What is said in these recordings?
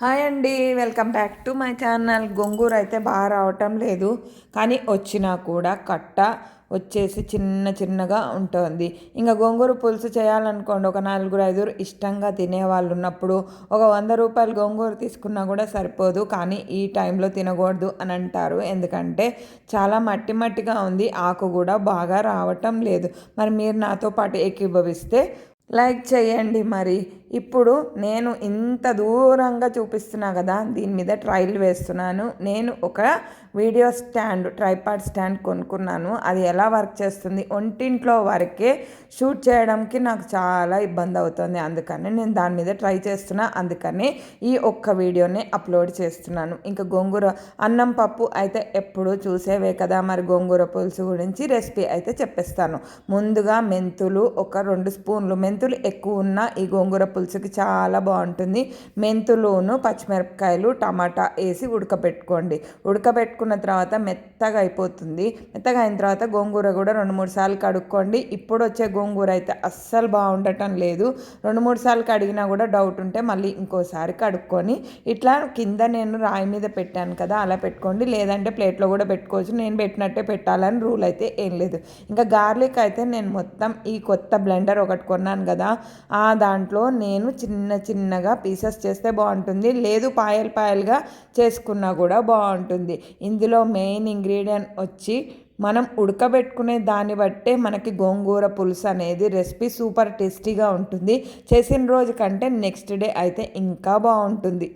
Hi అండి, welcome back to my channel. Gongura అయితే బాగా రావటం లేదు, కానీ వచ్చినా కూడా కట్ట వచ్చేసి చిన్న చిన్నగా ఉంటుంది. ఇంకా గోంగూర పులుసు చేయాలనుకోండి, ఒక 4-5 ఇష్టంగా తినేవాళ్ళు ఉన్నప్పుడు ఒక 100 రూపాయలు గోంగూర తీసుకున్నా కూడా సరిపోదు. కానీ ఈ టైంలో తినకూడదు అని అంటారు, ఎందుకంటే చాలా మట్టి మట్టిగా ఉంది, ఆకు కూడా బాగా రావటం లేదు. మరి మీరు నాతో పాటు ఏకీభవిస్తే లైక్ చేయండి. మరి ఇప్పుడు నేను ఇంత దూరంగా చూపిస్తున్నా కదా, దీని మీద ట్రైల్ వేస్తున్నాను. నేను ఒక వీడియో స్టాండ్, ట్రైపాడ్ స్టాండ్ కొనుక్కున్నాను. అది ఎలా వర్క్ చేస్తుంది, ఒంటింట్లో వరకే షూట్ చేయడానికి నాకు చాలా ఇబ్బంది అవుతుంది. అందుకని నేను దాని మీద ట్రై చేస్తున్నా. అందుకని ఈ ఒక్క వీడియోని అప్లోడ్ చేస్తున్నాను. ఇంకా గోంగూర అన్నం పప్పు అయితే ఎప్పుడూ చూసేవే కదా, మరి గోంగూర పులుసు గురించి రెసిపీ అయితే చెప్పేస్తాను. ముందుగా మెంతులు ఒక 2 స్పూన్లు, మెంతులు ఎక్కువ ఉన్న ఈ గోంగూర పులుసుకి చాలా బాగుంటుంది. మెంతులును పచ్చిమిరపకాయలు టమాటా వేసి ఉడకబెట్టుకోండి. ఉడకబెట్టుకున్న తర్వాత మెత్తగా అయిపోతుంది. మెత్తగా అయిన తర్వాత గోంగూర కూడా 2-3 సార్లు కడుక్కోండి. ఇప్పుడు వచ్చే గోంగూర అయితే అస్సలు బాగుండటం లేదు. 2-3 సార్లు కడిగినా కూడా డౌట్ ఉంటే మళ్ళీ ఇంకోసారి కడుక్కొని ఇట్లా కింద నేను రాయి మీద పెట్టాను కదా, అలా పెట్టుకోండి. లేదంటే ప్లేట్లో కూడా పెట్టుకోవచ్చు. నేను పెట్టినట్టే పెట్టాలని రూల్ అయితే ఏం లేదు. ఇంకా గార్లిక్ అయితే నేను మొత్తం ఈ కొత్త బ్లెండర్ ఒకటి కొన్నాను కదా, ఆ దాంట్లో నేను చిన్న చిన్నగా పీసెస్ చేస్తే బాగుంటుంది. లేదు పాయలు పాయలుగా చేసుకున్నా కూడా బాగుంటుంది. ఇందులో మెయిన్ ఇంగ్రీడియంట్ వచ్చి మనం ఉడకబెట్టుకునే దాన్ని బట్టే మనకి గోంగూర పులుసు అనేది రెసిపీ సూపర్ టేస్టీగా ఉంటుంది. చేసిన రోజు కంటే నెక్స్ట్ డే అయితే ఇంకా బాగుంటుంది.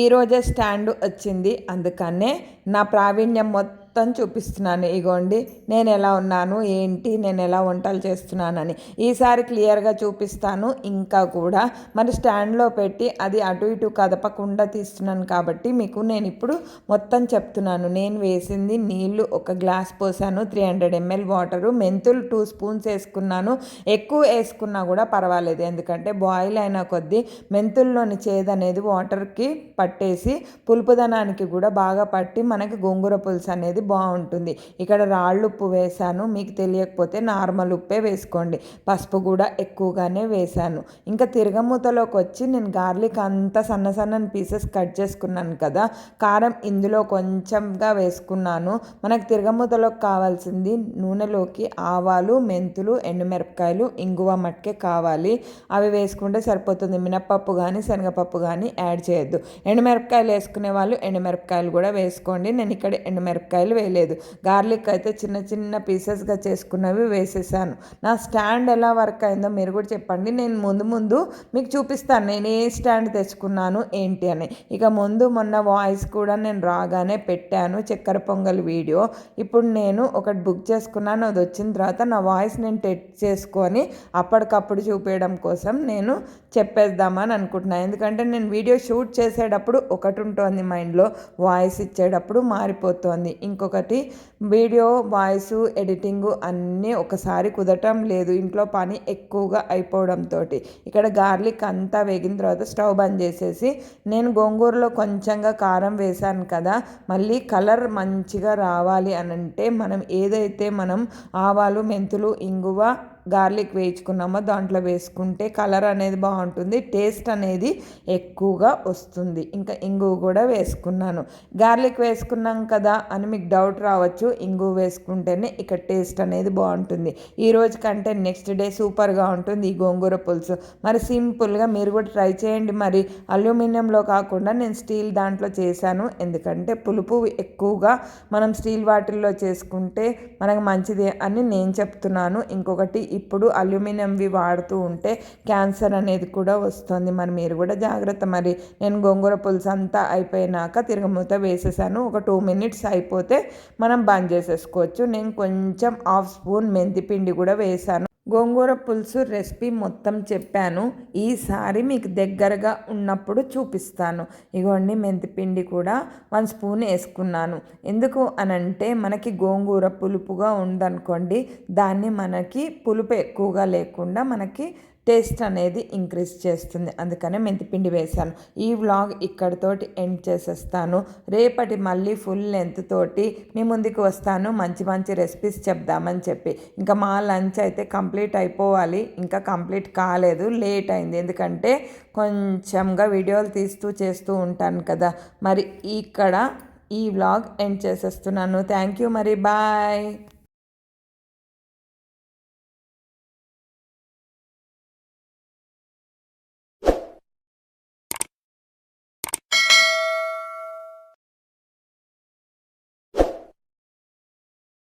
ఈరోజే స్టాండ్ వచ్చింది, అందుకనే నా ప్రావీణ్యం మొత్తం చూపిస్తున్నాను. ఇగోండి నేను ఎలా ఉన్నాను, ఏంటి, నేను ఎలా వంటలు చేస్తున్నానని ఈసారి క్లియర్గా చూపిస్తాను. ఇంకా కూడా మరి స్టాండ్లో పెట్టి అది అటు ఇటు కదపకుండా తీస్తున్నాను కాబట్టి మీకు నేను ఇప్పుడు మొత్తం చెప్తున్నాను. నేను వేసింది నీళ్లు ఒక గ్లాస్ పోసాను, 300 ml వాటరు, మెంతులు 2 స్పూన్స్ వేసుకున్నాను. ఎక్కువ వేసుకున్నా కూడా పర్వాలేదు, ఎందుకంటే బాయిల్ అయిన కొద్దీ మెంతుల్లోని చేదు అనేది వాటర్కి పట్టేసి పులుపుదనానికి కూడా బాగా పట్టి మనకి గోంగూర పులుసు అనేది బాగుంటుంది. ఇక్కడ రాళ్ళు ఉప్పు వేసాను, మీకు తెలియకపోతే నార్మల్ ఉప్పే వేసుకోండి. పసుపు కూడా ఎక్కువగానే వేసాను. ఇంకా తిరగమూతలోకి వచ్చి నేను గార్లిక్ అంతా సన్న సన్నని పీసెస్ కట్ చేసుకున్నాను కదా, కారం ఇందులో కొంచెంగా వేసుకున్నాను. మనకు తిరగమూతలోకి కావాల్సింది నూనెలోకి ఆవాలు, మెంతులు, ఎండుమిరపకాయలు, ఇంగువ మట్టుకే కావాలి. అవి వేసుకుంటే సరిపోతుంది. మినప్పప్పు కానీ శనగపప్పు కానీ యాడ్ చేయొద్దు. ఎండుమిరపకాయలు వేసుకునే వాళ్ళు ఎండుమిరపకాయలు కూడా వేసుకోండి. నేను ఇక్కడ ఎండుమిరపకాయలు వేయలేదు. గార్లిక్ అయితే చిన్న చిన్న పీసెస్గా చేసుకున్నవి వేసేసాను. నా స్టాండ్ ఎలా వర్క్ అయిందో మీరు కూడా చెప్పండి. నేను ముందు మీకు చూపిస్తాను నేను ఏ స్టాండ్ తెచ్చుకున్నాను ఏంటి అని. ఇక మొన్న వాయిస్ కూడా నేను రాగానే పెట్టాను, చక్కెర పొంగల్ వీడియో. ఇప్పుడు నేను ఒకటి బుక్ చేసుకున్నాను, అది వచ్చిన తర్వాత నా వాయిస్ నేను టెస్ట్ చేసుకొని అప్పటికప్పుడు చూపించడం కోసం నేను చెప్పేద్దామని అనుకుంటున్నాను. ఎందుకంటే నేను వీడియో షూట్ చేసేటప్పుడు ఒకటి ఉంటుంది మైండ్లో, వాయిస్ ఇచ్చేటప్పుడు మారిపోతుంది ఇంకొకటి. వీడియో వాయిస్ ఎడిటింగ్ అన్నీ ఒకసారి కుదరటం లేదు, ఇంట్లో పని ఎక్కువగా అయిపోవడంతో. ఇక్కడ గార్లిక్ అంతా వేగిన తర్వాత స్టవ్ బంద్ చేసేసి నేను గోంగూరలో కొంచెంగా కారం వేశాను కదా, మళ్ళీ కలర్ మంచిగా రావాలి అని అంటే మనం ఏదైతే మనం ఆవాలు, మెంతులు, ఇంగువ, గార్లిక్ వేయించుకున్నామో దాంట్లో వేసుకుంటే కలర్ అనేది బాగుంటుంది, టేస్ట్ అనేది ఎక్కువగా వస్తుంది. ఇంకా ఇంగువ కూడా వేసుకున్నాను. గార్లిక్ వేసుకున్నాం కదా అని మీకు డౌట్ రావచ్చు, ఇంగువ వేసుకుంటేనే ఇక టేస్ట్ అనేది బాగుంటుంది. ఈ రోజు కంటే నెక్స్ట్ డే సూపర్గా ఉంటుంది ఈ గోంగూర పులుసు. మరి సింపుల్గా మీరు కూడా ట్రై చేయండి. మరి అల్యూమినియంలో కాకుండా నేను స్టీల్ దాంట్లో చేశాను, ఎందుకంటే పులుపు ఎక్కువగా మనం స్టీల్ వాటిల్లో చేసుకుంటే మనకు మంచిదే అని నేను చెప్తున్నాను. ఇంకొకటి, ఇప్పుడు అల్యూమినియంవి వాడుతూ ఉంటే క్యాన్సర్ అనేది కూడా వస్తుంది. మరి మీరు కూడా జాగ్రత్త. మరి నేను గోంగూర పులుసు అంతా అయిపోయినాక తిరగమూత వేసేసాను. ఒక 2 minutes అయిపోతే మనం బంద్ చేసేసుకోవచ్చు. నేను కొంచెం 1/2 స్పూన్ మెంతిపిండి కూడా వేసాను. గోంగూర పులుసు రెసిపీ మొత్తం చెప్పాను, ఈసారి మీకు దగ్గరగా ఉన్నప్పుడు చూపిస్తాను. ఇగోండి మెంతిపిండి కూడా 1 స్పూన్ వేసుకున్నాను. ఎందుకు అనంటే మనకి గోంగూర పులుపుగా ఉందనుకోండి, దాన్ని మనకి పులుపు ఎక్కువగా లేకుండా మనకి టేస్ట్ అనేది ఇంక్రీజ్ చేస్తుంది. అందుకనే మెంతిపిండి వేశాను. ఈ వ్లాగ్ ఇక్కడితోటి ఎండ్ చేసేస్తాను. రేపటి మళ్ళీ ఫుల్ లెంత్ తోటి మీ ముందుకు వస్తాను, మంచి మంచి రెసిపీస్ చెప్దామని చెప్పి. ఇంకా మా లంచ్ అయితే కంప్లీట్ అయిపోవాలి, ఇంకా కంప్లీట్ కాలేదు, లేట్ అయింది. ఎందుకంటే కొంచెంగా వీడియోలు తీస్తూ చేస్తూ ఉంటాను కదా. మరి ఇక్కడ ఈ వ్లాగ్ ఎండ్ చేసేస్తున్నాను. థ్యాంక్ యూ, మరి బాయ్.